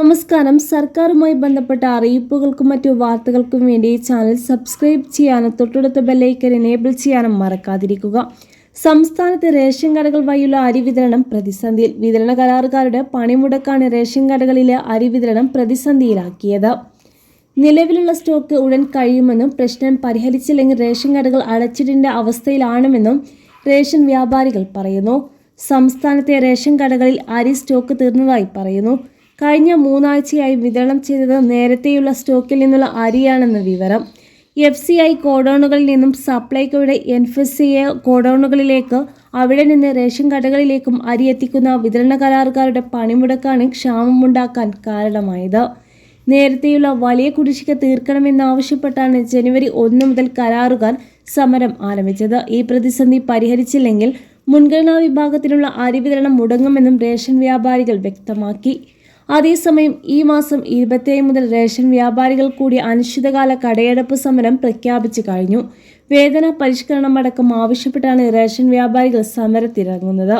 നമസ്കാരം. സർക്കാരുമായി ബന്ധപ്പെട്ട അറിയിപ്പുകൾക്കും മറ്റു വാർത്തകൾക്കും വേണ്ടി ഈ ചാനൽ സബ്സ്ക്രൈബ് ചെയ്യാനും തൊട്ടടുത്ത ബെല്ലൈക്കൻ എനേബിൾ ചെയ്യാനും മറക്കാതിരിക്കുക. സംസ്ഥാനത്ത് റേഷൻ കടകൾ വഴിയുള്ള അരി വിതരണം പ്രതിസന്ധിയിൽ. വിതരണ കരാറുകാരുടെ പണിമുടക്കാണ് റേഷൻ കടകളിലെ അരി വിതരണം പ്രതിസന്ധിയിലാക്കിയത്. നിലവിലുള്ള സ്റ്റോക്ക് ഉടൻ കഴിയുമെന്നും പ്രശ്നം പരിഹരിച്ചില്ലെങ്കിൽ റേഷൻ കടകൾ അടച്ചിടേണ്ട അവസ്ഥയിലാണെന്നും റേഷൻ വ്യാപാരികൾ പറയുന്നു. സംസ്ഥാനത്തെ റേഷൻ കടകളിൽ അരി സ്റ്റോക്ക് തീർന്നതായി പറയുന്നു. കഴിഞ്ഞ 3 ആഴ്ചയായി വിതരണം ചെയ്തത് നേരത്തെയുള്ള സ്റ്റോക്കിൽ നിന്നുള്ള അരിയാണെന്ന് വിവരം. FCI ഗോഡൌണുകളിൽ നിന്നും സപ്ലൈകോയുടെ NFCA ഗോഡൌണുകളിലേക്ക്, അവിടെ നിന്ന് റേഷൻ കടകളിലേക്കും അരി എത്തിക്കുന്ന വിതരണ കരാറുകാരുടെ പണിമുടക്കാണ് ക്ഷാമമുണ്ടാക്കാൻ കാരണമായത്. നേരത്തെയുള്ള വലിയ കുടിശ്ശിക തീർക്കണമെന്നാവശ്യപ്പെട്ടാണ് ജനുവരി 1 മുതൽ കരാറുകാർ സമരം ആരംഭിച്ചത്. ഈ പ്രതിസന്ധി പരിഹരിച്ചില്ലെങ്കിൽ മുൻഗണനാ വിഭാഗത്തിനുള്ള അരി വിതരണം മുടങ്ങുമെന്നും റേഷൻ വ്യാപാരികൾ വ്യക്തമാക്കി. അതേസമയം ഈ മാസം 27 മുതൽ റേഷൻ വ്യാപാരികൾ കൂടി അനിശ്ചിതകാല കടയടപ്പ് സമരം പ്രഖ്യാപിച്ചു കഴിഞ്ഞു. വേതന പരിഷ്കരണമടക്കം ആവശ്യപ്പെട്ടാണ് റേഷൻ വ്യാപാരികൾ സമരത്തിനിറങ്ങുന്നത്.